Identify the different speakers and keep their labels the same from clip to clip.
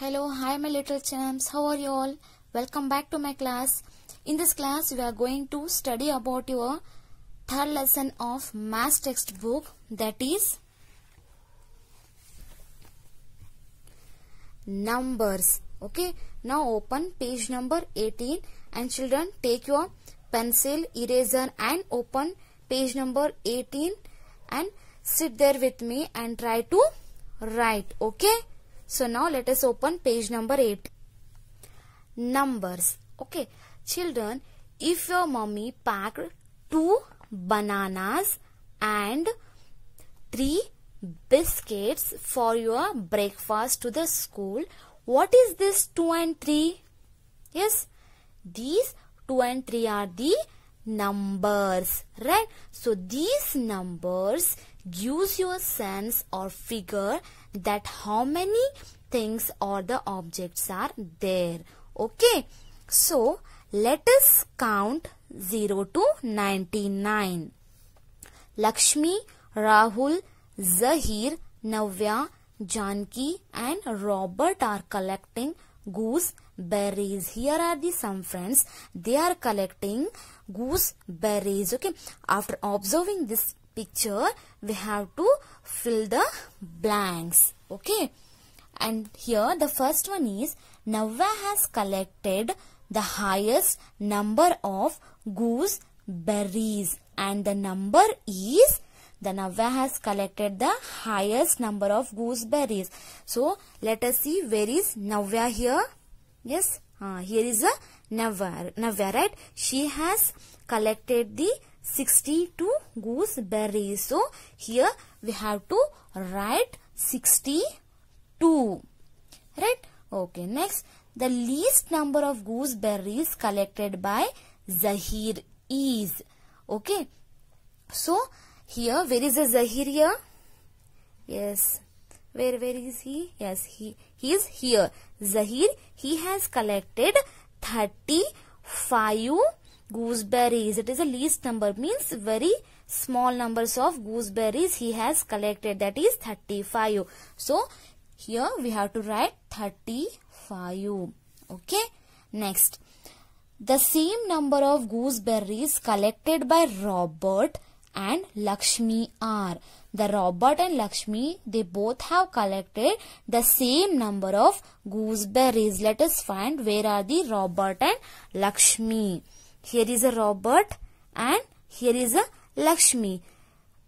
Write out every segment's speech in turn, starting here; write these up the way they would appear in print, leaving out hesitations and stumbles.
Speaker 1: Hello, hi my little champs. How are you all? Welcome back to my class. In this class, we are going to study about your third lesson of maths textbook, that is numbers. Okay, now open page number 18 and children take your pencil, eraser and open page number 18 and sit there with me and try to write. Okay. So now let us open page number 8. Numbers. Okay. Children, if your mummy packed 2 bananas and 3 biscuits for your breakfast to the school, what is this 2 and 3? Yes, these 2 and 3 are the numbers, right? So these numbers gives you a sense or figure that how many things or the objects are there. Okay, so let us count 0 to 99. Lakshmi, Rahul, Zahir, Navya, Janki and Robert are collecting gooseberries. Here are the some friends. They are collecting gooseberries. Okay, after observing this picture, we have to fill the blanks. Okay, and here the first one is Navya has collected the highest number of gooseberries, and the number is Navya has collected the highest number of gooseberries. So let us see where is Navya here. Yes, here is a Navya, right? She has collected the 62 gooseberries. So here we have to write 62, right? Okay, next the least number of gooseberries collected by Zahir is. Okay, so here where is the Zahir here? Yes, where is he? Yes, he is here. Zahir, he has collected 35 gooseberries. It is a least number, means very small numbers of gooseberries he has collected, that is 35. So here we have to write 35. Okay, next the same number of gooseberries collected by Robert and Lakshmi are. The Robert and Lakshmi, they both have collected the same number of gooseberries. Let us find where are the Robert and Lakshmi. Here is a Robert and here is a Lakshmi.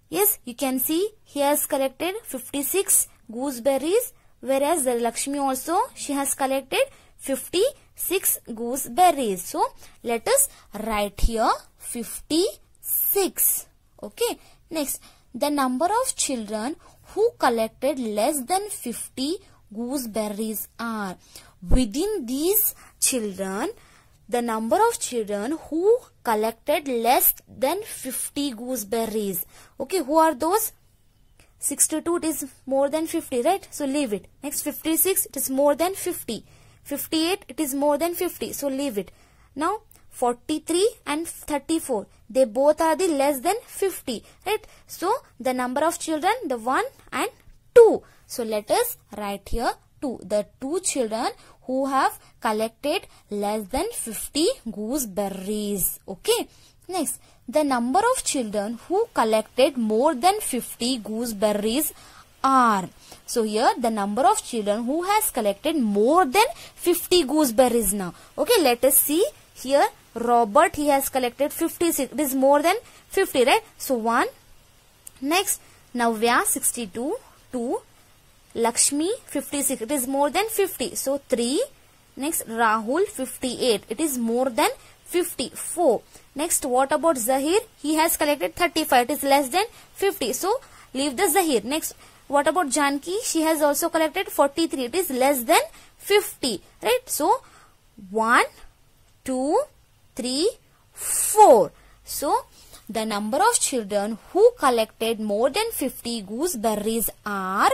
Speaker 1: Yes, you can see he has collected 56 gooseberries, whereas the Lakshmi also, she has collected 56 gooseberries. So let us write here 56. Okay, next the number of children who collected less than 50 gooseberries are. Within these children, the number of children who collected less than 50 gooseberries. Okay, who are those? 62, it is more than 50, right? So leave it. Next 56, it is more than 50. 58, it is more than 50. So leave it. Now 43 and 34, they both are the less than 50, right? So the number of children, the 1 and 2. So let us write here 2. The 2 children who have collected less than 50 gooseberries. Okay. Next, the number of children who collected more than 50 gooseberries are. So here the number of children who has collected more than 50 gooseberries now. Okay, let us see here. Robert, he has collected 56. It is more than 50, right? So 1. Next, Navya 62. 2. Lakshmi 56. It is more than 50. So 3. Next, Rahul 58. It is more than 50. 4. Next, what about Zahir? He has collected 35. It is less than 50. So leave the Zahir. Next, what about Janki? She has also collected 43. It is less than 50. Right? So 1, 2, 3, 4. So the number of children who collected more than 50 gooseberries are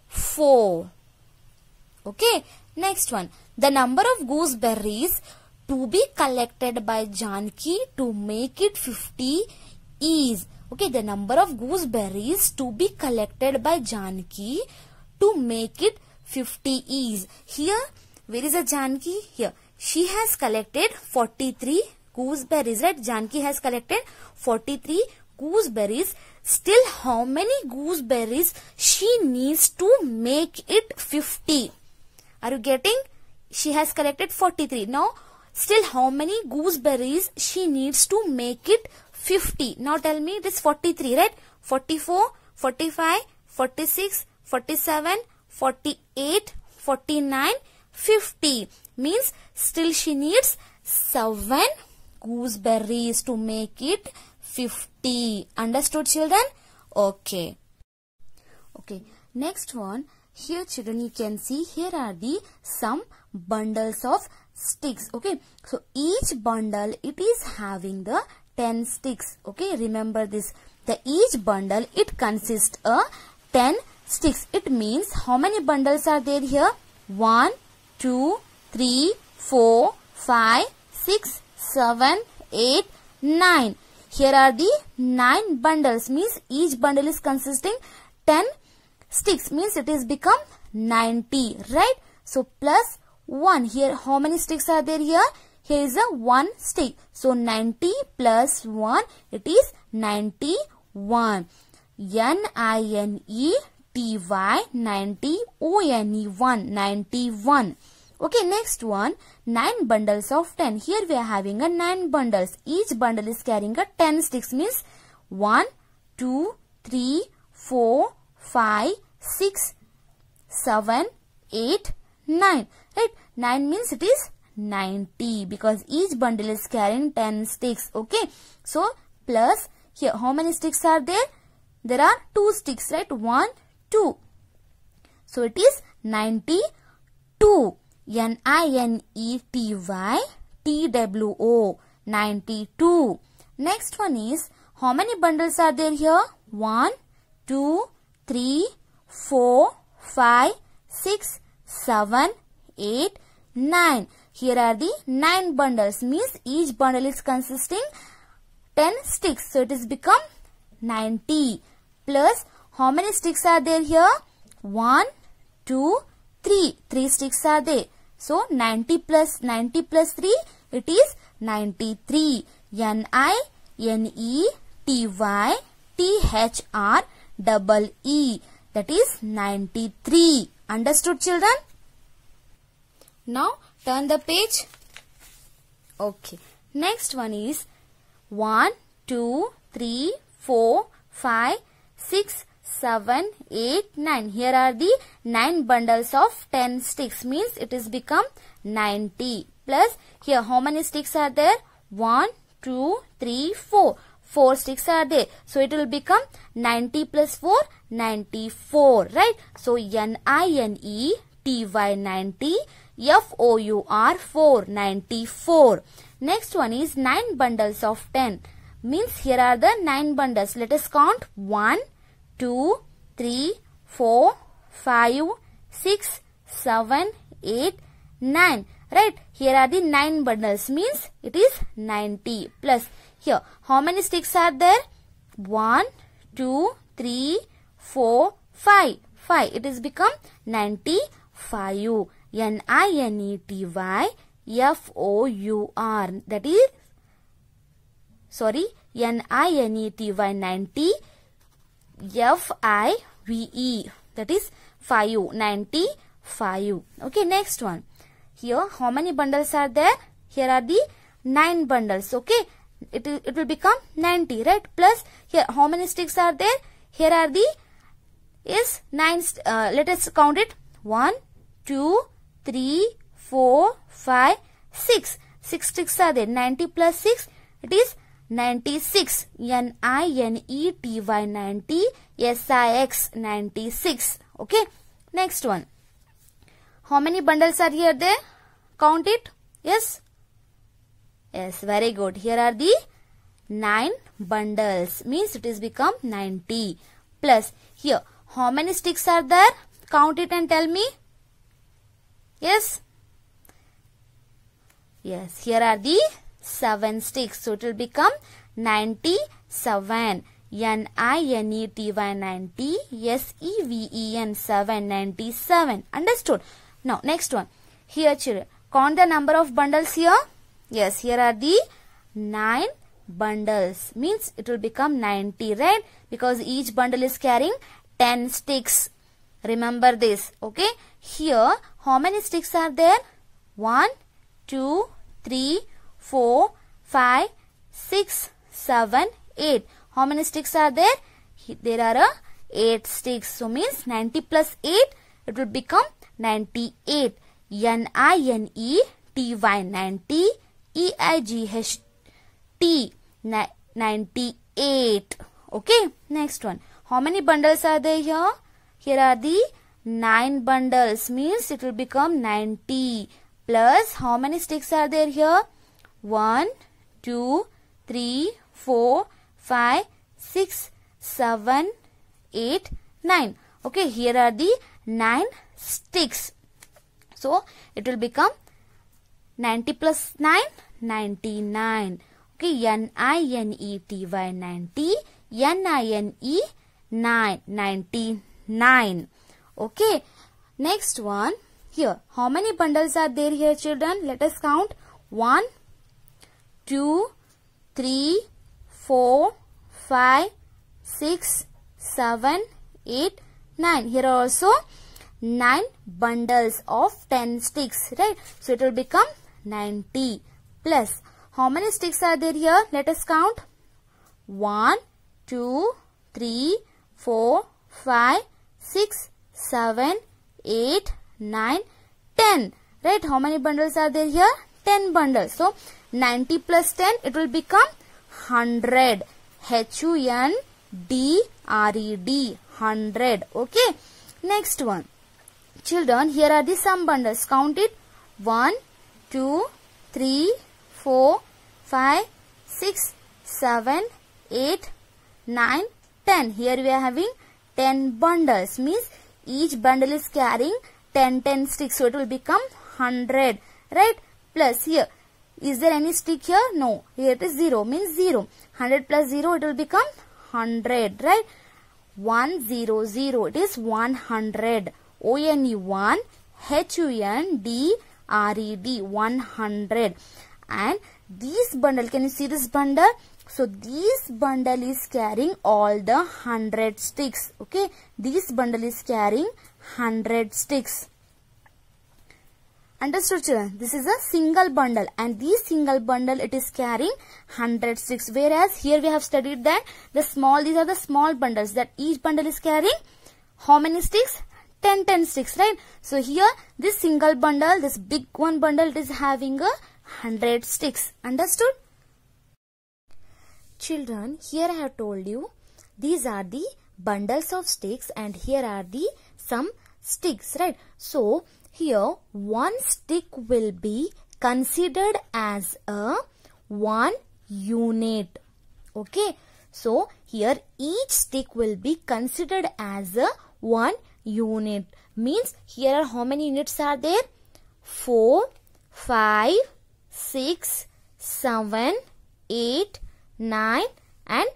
Speaker 1: 4. Okay. Next one. The number of gooseberries to be collected by Janki to make it 50 is. Okay. The number of gooseberries to be collected by Janki to make it 50 is. Here, where is a Janki? Here, she has collected 43 gooseberries, right? Janki has collected 43 gooseberries. Still, how many gooseberries she needs to make it 50? Are you getting? She has collected 43. Now, still how many gooseberries she needs to make it 50? Now tell me, it is 43, right? 44, 45, 46, 47, 48, 49, 50. Means still she needs 7 gooseberries to make it 50. Understood, children? Okay. Okay. Next one. Here, children, you can see here are the some bundles of sticks. Okay. So each bundle, it is having the 10 sticks. Okay. Remember this. The each bundle, it consists of 10 sticks. It means how many bundles are there here? 1, 2, 3, 4, 5, 6, 7, 8, 9. Here are the 9 bundles. Means each bundle is consisting 10 sticks. Means it is become 90. Right? So plus 1. Here how many sticks are there here? Here is a 1 stick. So 90 plus 1. It is 91. N-I-N-E-T-Y 90 O-N-E 1. 91. Okay, next one, 9 bundles of 10. Here we are having a 9 bundles. Each bundle is carrying a 10 sticks. Means 1, 2, 3, 4, 5, 6, 7, 8, 9. Right? 9 means it is 90 because each bundle is carrying 10 sticks. Okay. So, plus here how many sticks are there? There are 2 sticks, right? 1, 2. So, it is 92. N-I-N-E-T-Y T-W-O 92. Next one is, how many bundles are there here? 1, 2, 3, 4, 5, 6, 7, 8, 9. Here are the 9 bundles. Means each bundle is consisting 10 sticks. So it is become 90. Plus, how many sticks are there here? 1, 2, 3. 3 sticks are there. So 90 plus 3, it is 93. N-I-N-E-T-Y-T-H-R-E-E. That is 93. Understood, children? Now turn the page. Okay. Next one is 1, 2, 3, 4, 5, 6, 7, 8, 9. Here are the 9 bundles of 10 sticks. Means it is become 90. Plus here how many sticks are there? 1, 2, 3, 4. 4 sticks are there. So it will become 90 plus 4, 94. Right? So N-I-N-E-T-Y 90. F-O-U-R 4. 94. Next one is 9 bundles of 10. Means here are the 9 bundles. Let us count. 1, 2, 3, 4, 5, 6, 7, 8, 9. Right? Here are the 9 bundles. Means it is 90. Plus here, how many sticks are there? 1, 2, 3, 4, 5. 5. It is become 95. N-I-N-E-T-Y F-O-U-R. That is, sorry, N-I-N-E-T-Y 90 F-I-V-E. That is 5. 95. Okay, next one. Here, how many bundles are there? Here are the 9 bundles. Okay, it will become 90, right? Plus, here, how many sticks are there? Here are the, is 9, let us count it. 1, 2, 3, 4, 5, 6. 6 sticks are there. 90 plus 6, it is 96. N-I-N-E-T-Y 90. S-I-X 96. Okay. Next one. How many bundles are here there? Count it. Yes. Yes. Very good. Here are the 9 bundles. Means it is become 90. Plus here. How many sticks are there? Count it and tell me. Yes. Yes. Here are the 7 sticks. So it will become 97. NINETY 90, SEVEN 797. Understood? Now next one. Here children, count the number of bundles here. Yes, here are the 9 bundles. Means it will become 90, right? Because each bundle is carrying 10 sticks. Remember this. Okay. Here, how many sticks are there? 1, 2, 3, 4, 5, 6, 7, 8. How many sticks are there? There are 8 sticks. So means 90 plus 8, it will become 98. NINETY 90, EIGHT 98. Okay. Next one. How many bundles are there here? Here are the 9 bundles. Means it will become 90. Plus how many sticks are there here? 1, 2, 3, 4, 5, 6, 7, 8, 9. Okay, here are the 9 sticks. So, it will become 90 plus 9, 99. Okay, NINETY 90, NINE 9, 99. Okay, next one. Here, how many bundles are there here, children? Let us count. 1, 2, 3, 4, 5, 6, 7, 8, 9. Here are also 9 bundles of 10 sticks, right? So, it will become 90 plus. How many sticks are there here? Let us count. 1, 2, 3, 4, 5, 6, 7, 8, 9, 10. Right? How many bundles are there here? 10 bundles. So, 90 plus 10, it will become 100. HUNDRED. 100. Okay. Next one. Children, here are the sum bundles. Count it. 1, 2, 3, 4, 5, 6, 7, 8, 9, 10. Here we are having 10 bundles. Means each bundle is carrying 10 sticks. So, it will become 100. Right? Plus here. Is there any stick here? No. Here it is 0. Means 0. 100 plus 0, it will become 100. Right? 100. It is 100. ONE1 HUNDRED 100. And this bundle, can you see this bundle? So, this bundle is carrying all the 100 sticks. Okay. This bundle is carrying 100 sticks. Understood, children? This is a single bundle, and this single bundle, it is carrying 100 sticks. Whereas here we have studied that these are the small bundles, that each bundle is carrying how many sticks? 10 sticks, right? So here this single bundle, this big one bundle, it is having 100 sticks. Understood? Children, here I have told you these are the bundles of sticks, and here are the some sticks, right? So here one stick will be considered as a 1 unit. Okay. So here each stick will be considered as a 1 unit. Means here are how many units are there? 4, 5, 6, 7, 8, 9 and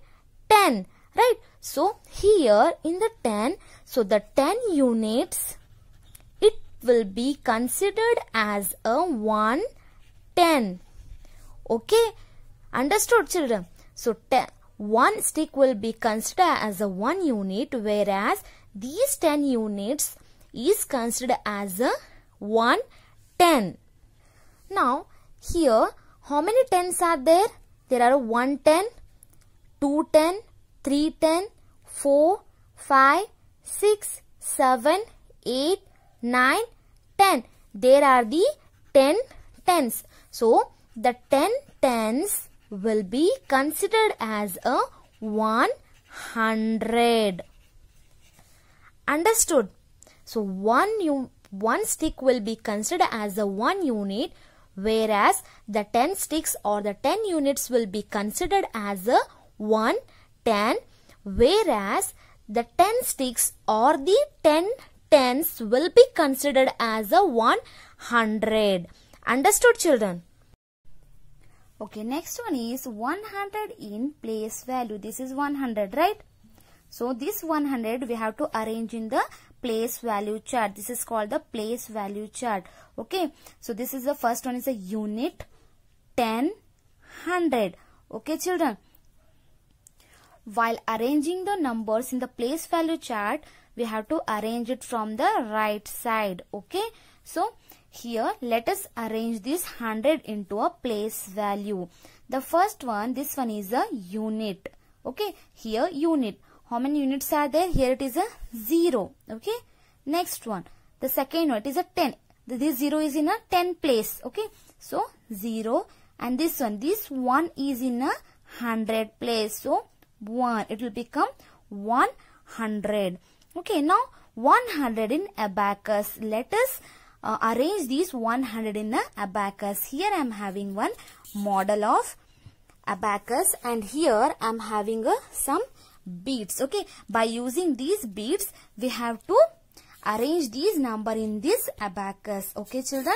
Speaker 1: 10. Right. So here in the 10, so the 10 units, it will be considered as a 110. Okay. Understood, children? So one stick will be considered as a 1 unit, whereas these 10 units is considered as a 110. Now here how many tens are there? There are 110, 210, 310, 4, 5, 6, 7, 8, 9, 10. There are the 10 tens. So the 10 tens will be considered as a 100. Understood? So one stick will be considered as a 1 unit, whereas the 10 sticks or the 10 units will be considered as a 110, whereas the 10 sticks or the 10 tens will be considered as a 100. Understood, children? Okay, next one is 100 in place value. This is 100, right? So this 100 we have to arrange in the place value chart. This is called the place value chart. Okay, so this is the first one is a unit, 10, 100. Okay, children. While arranging the numbers in the place value chart, we have to arrange it from the right side. Okay, so here let us arrange this 100 into a place value. The first one, this one is a unit. Okay, here unit. How many units are there? Here it is a 0. Okay, next one, the second one, it is a 10. This 0 is in a 10 place. Okay, so 0, and this one is in a 100 place. So 1, it will become 100. Okay, now 100 in abacus. Let us arrange these 100 in a abacus. Here I am having one model of abacus, and here I am having some beads. Okay, by using these beads we have to arrange these number in this abacus. Okay, children.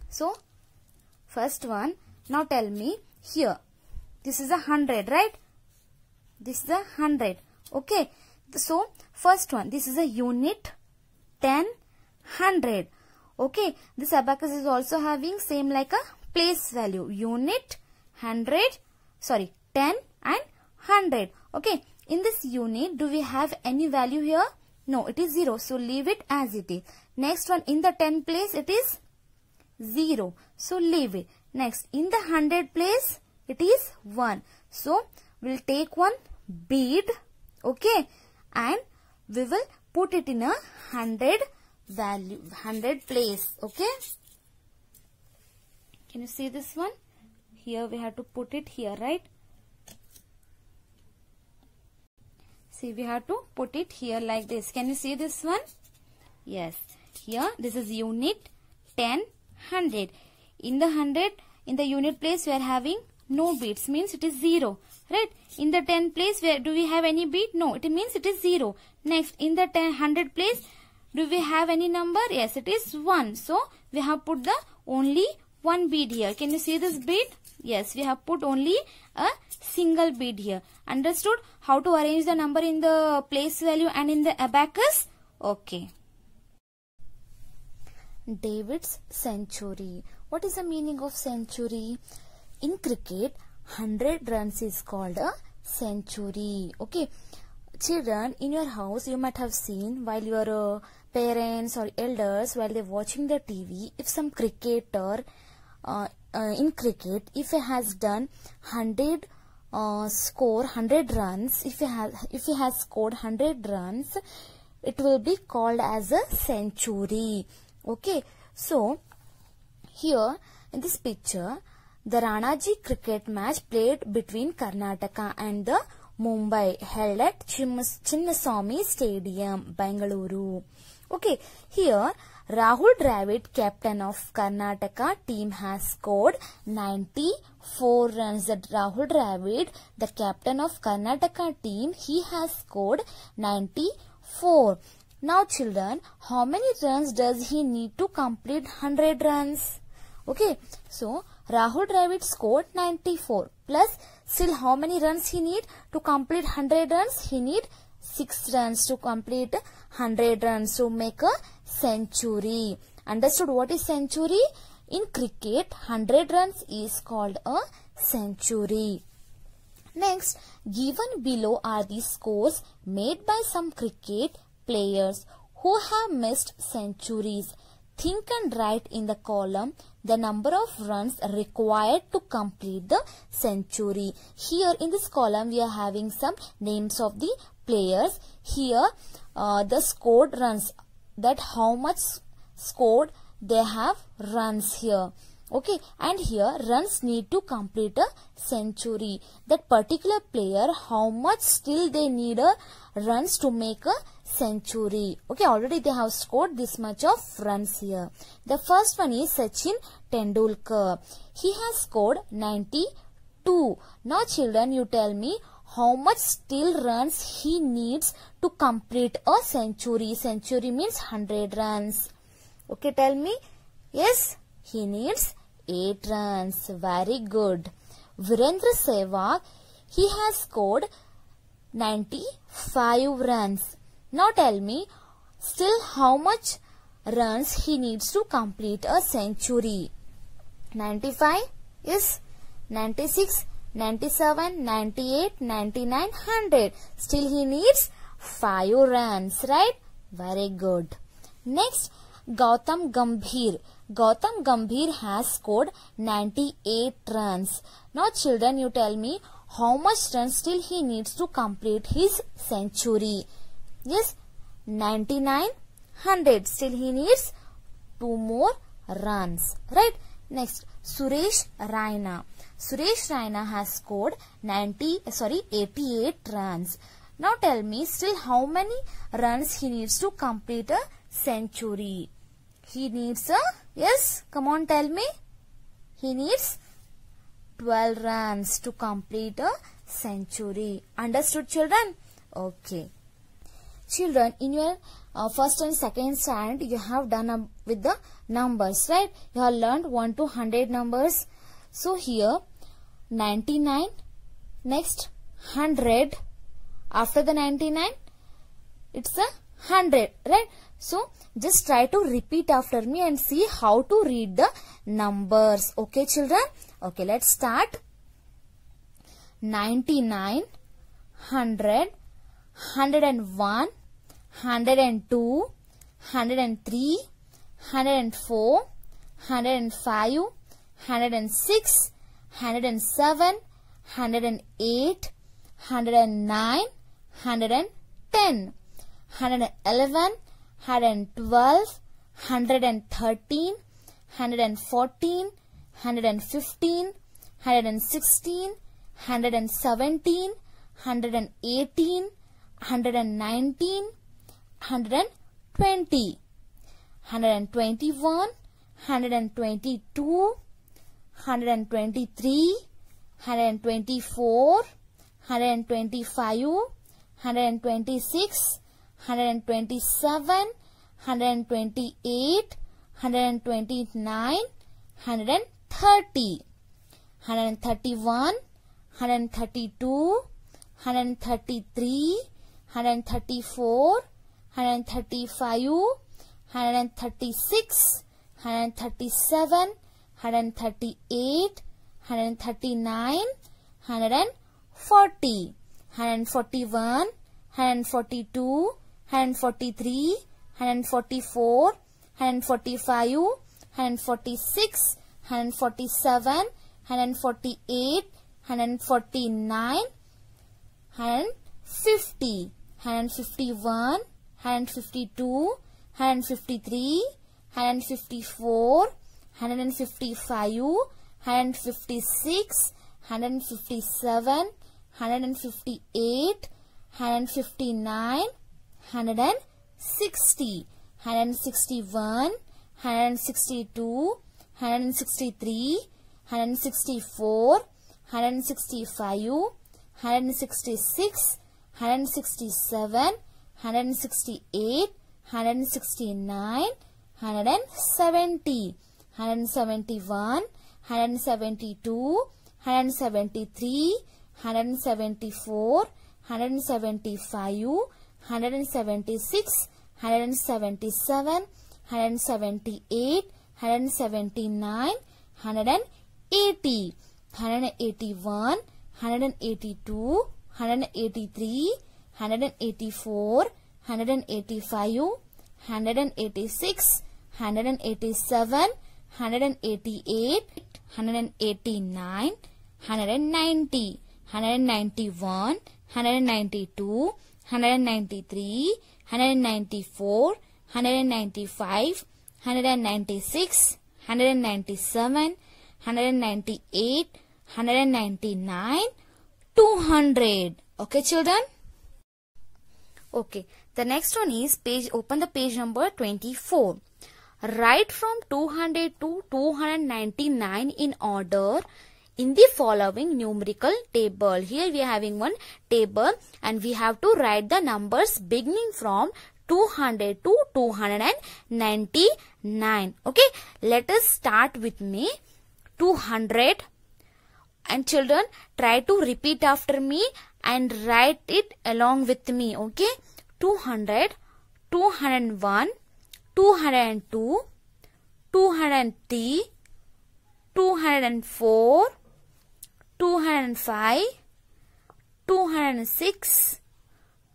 Speaker 1: So first one, now tell me, here this is a 100, right? This is a 100. Okay, so first one, this is a unit, 10, 100. Okay, this abacus is also having same like a place value, unit, 100, sorry, 10 and 100. Okay, in this unit, do we have any value here? No, it is 0. So leave it as it is. Next one, in the 10 place, it is 0. So leave it. Next, in the 100 place, it is 1. So we'll take one bead. Okay, and we will put it in a 100 value, 100 place. Okay, can you see this one? Here we have to put it here, right? See, we have to put it here like this. Can you see this one? Yes. Here, this is unit, 10, 100. In the 100, in the unit place, we are having no beads. Means it is 0. Right? In the 10 place, where do we have any bead? No, it means it is 0. Next, in the 100 place, do we have any number? Yes, it is 1. So, we have put the only one bead here. Can you see this bead? Yes, we have put only a single bead here. Understood how to arrange the number in the place value and in the abacus? Okay. David's century. What is the meaning of century? In cricket, 100 runs is called a century. Okay. Children, in your house, you might have seen while your parents or elders, while they're watching the TV, if some cricketer in cricket, if he has done 100 score 100 runs, if he has scored 100 runs, it will be called as a century. Okay, so here in this picture, the Ranaji cricket match played between Karnataka and the Mumbai held at Chinnaswamy Stadium, Bengaluru. Okay, here Rahul Dravid, captain of Karnataka team, has scored 94 runs. That Rahul Dravid, the captain of Karnataka team, he has scored 94. Now children, how many runs does he need to complete 100 runs? Okay, so Rahul Dravid scored 94 plus still how many runs he need to complete 100 runs? He need 6 runs to complete 100 runs to make a century. Understood what is century? In cricket, 100 runs is called a century. Next, given below are the scores made by some cricket players who have missed centuries. Think and write in the column the number of runs required to complete the century. Here in this column we are having some names of the players. Here the scored runs, that how much scored they have runs here. Okay, and here runs need to complete a century. That particular player, how much still they need a runs to make a century. Okay, already they have scored this much of runs here. The first one is Sachin Tendulkar. He has scored 92. Now children, you tell me how much still runs he needs to complete a century. Century means 100 runs. Okay, tell me. Yes, he needs 8 runs. Very good. Virendra Sehwag, he has scored 95 runs. Now tell me, still how much runs he needs to complete a century? 95 is 96, 97, 98, 99, 100. Still he needs 5 runs, right? Very good. Next, Gautam Gambhir. Gautam Gambhir has scored 98 runs. Now children, you tell me how much runs still he needs to complete his century? Yes, 99, 100. Still he needs 2 more runs, right? Next, Suresh Raina. Suresh Raina has scored 88 runs. Now tell me, still how many runs he needs to complete a century? He needs a, yes, come on, tell me. He needs 12 runs to complete a century. Understood, children? Okay. Children, in your first and second standard, you have done with the numbers, right? You have learned 1 to 100 numbers. So here, 99, next 100. After the 99, it's a 100, right? So, just try to repeat after me and see how to read the numbers. Okay, children? Okay, let's start. 99, 100, 101, 102, 103, 104, 105, 106, 107, 108, 109, 110, 111, 112, 113, 114, 115, 116, 117, 118, 119, 120, 121, 122, 123, 124, 125, 126, 127, 128, 129, 130, 131, 132, 133, 134, 135, 136, 137, 138, 139, 140, 141, 142, 143, 144, 145, 146, 147, 148, 149, 150, 151, 152, 153, 154, 155, 156, 157, 158, 159, 160, 161, 162, 163, 164, 165, 166, 167, 168, 169, 170, 171, 172, 173, 174, 175, 176, 177, 178, 179, 180, 181, 182, 183, 184, 185, 186, 187, 188, 189, 190, 191, 192, 193, 194, 195, 196, 197, 198, 199, 200. Okay, children? Okay, the next one is open the page number 24. Write from 200 to 299 in order in the following numerical table. Here we are having one table and we have to write the numbers beginning from 200 to 299. Okay, let us start with me 200. And children, try to repeat after me and write it along with me. Okay? 200, 201, 202, 203, 204, 205, 206,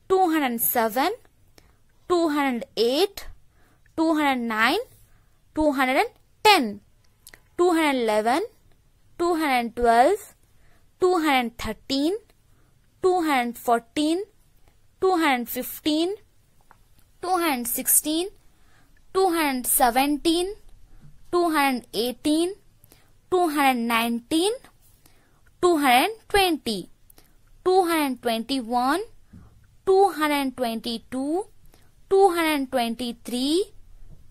Speaker 1: 207, 208, 209, 210, 211, 212, 213, 214, 215, 216, 217, 218, 219, 220, 221, 222, 223,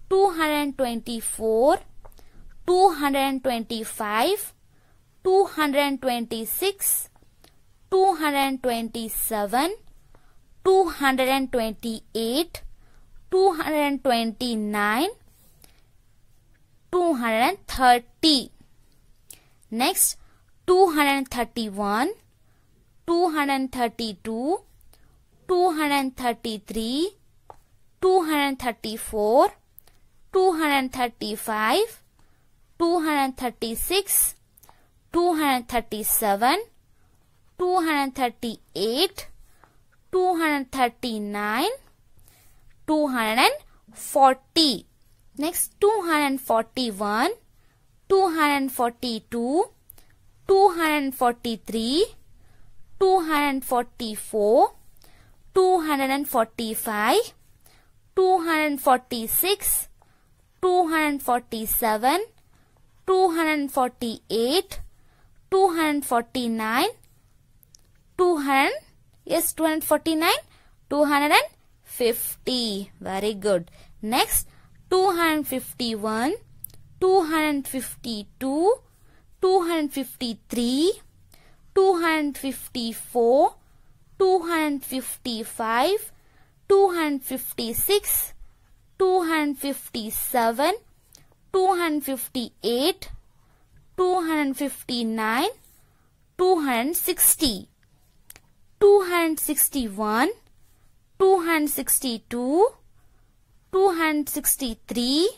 Speaker 1: 224, 225, 226, 227, 228, 229, 230. Next, 231, 232, 233, 234, 235, 236, 237, 238, 239, 240. Next, 241, 242, 243, 244, 245, 246, 247, 248, 249, 249, 250. Very good. Next, 251, 252, 253, 254, 255, 256, 257, 258, 259, 260, 261, 262, 263,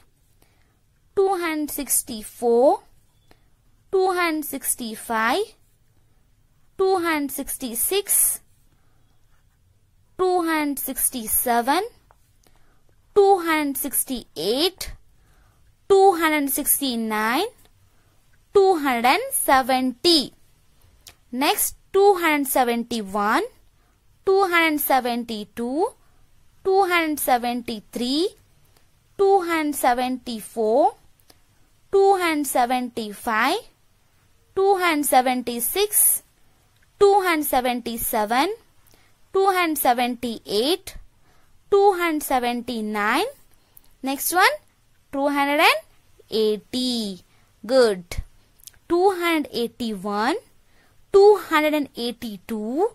Speaker 1: 264, 265, 266, 267, 268, 269, 270. Next, 271, 272, 273, 274, 275, 276, 277, 278, 279. Next one, 280. Good. 281, 282,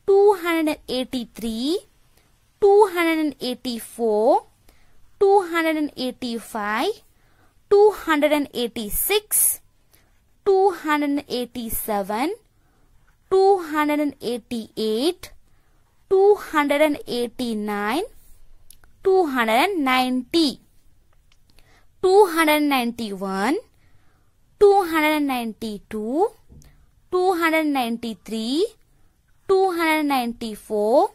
Speaker 1: 283, 284, 285, 286, 287, 288, 289, 290, 291, 292, 293, 294,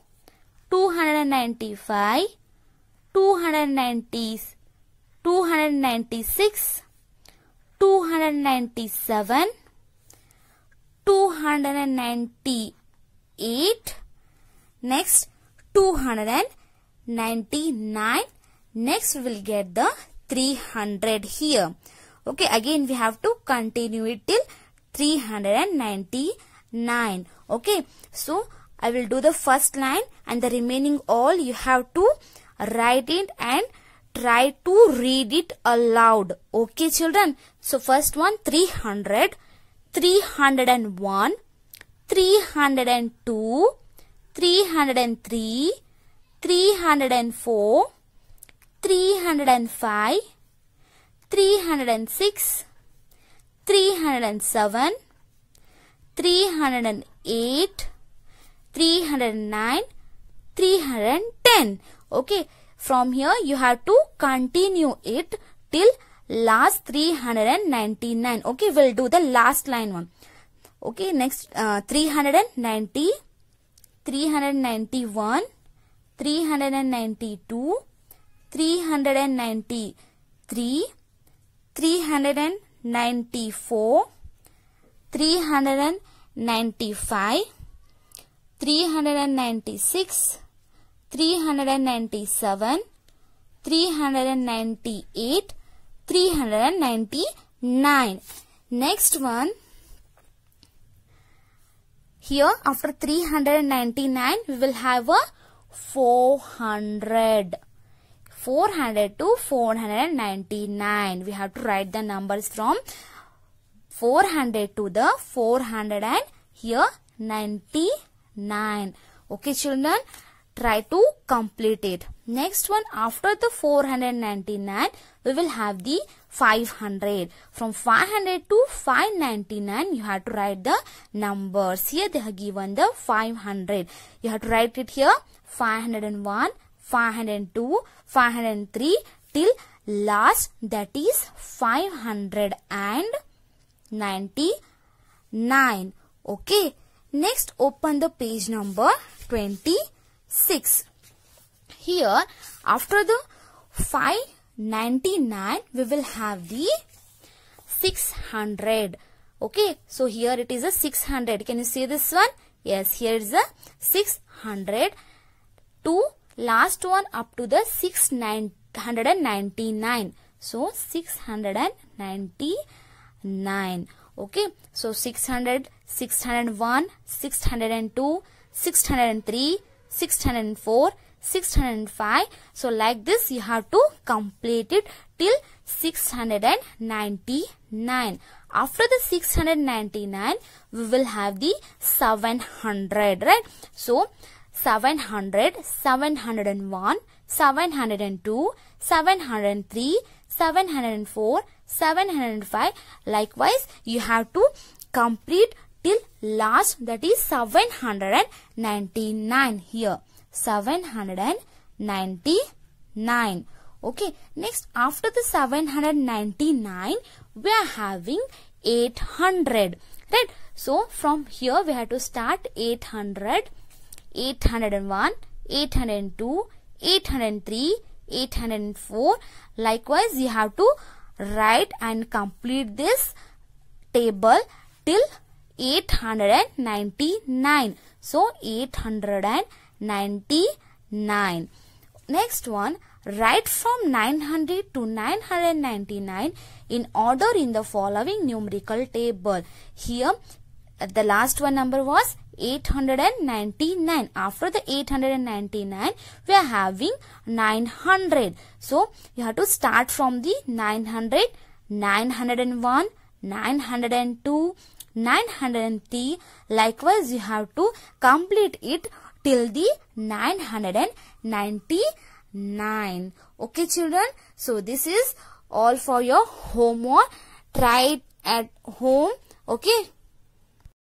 Speaker 1: 295, 296, 297, 298. Next, 299. Next, we will get the 300 here. Okay, again we have to continue it till 399. Okay, so I will do the first line and the remaining all you have to write it and try to read it aloud. Okay, children. So first one, 300, 301, 302, 303, 304, 305, 306, 307, 308, 309, 310. Okay, from here you have to continue it till last 399. Okay, we'll do the last line one. Okay, next 390, 391, 392, 393, 394, 395, 396, 397, 398, 399. Next one, here after 399 we will have a 400. 400 to 499. We have to write the numbers from 400 to the 400 and here 99. Okay children, try to complete it. Next one, after the 499 we will have the 500. From 500 to 599 you have to write the numbers. Here they have given the 500. You have to write it here 501, 502, 503 till last, that is 599. Okay. Next, open the page number 26. Here after the 599 we will have the 600. Okay, so here it is a 600. Can you see this one? Yes, here is a 600 to last one up to the 699. So 699. Okay, so 600, 601, 602, 603, 604, 605. So like this you have to complete it till 699. After the 699 we will have the 700, right? So 700, 701, 702, 703, 704, 705. Likewise, you have to complete till last, that is 799 here. 799. Okay. Next, after the 799, we are having 800. Right? So, from here we have to start 800. 801, 802, 803, 804. Likewise, you have to write and complete this table till 899. So, 899. Next one, write from 900 to 999 in order in the following numerical table. Here, the last one number was 899. After the 899, we are having 900. So, you have to start from the 900, 901, 902, 903. Likewise, you have to complete it till the 999. Okay, children. So, this is all for your homework. Try it at home. Okay.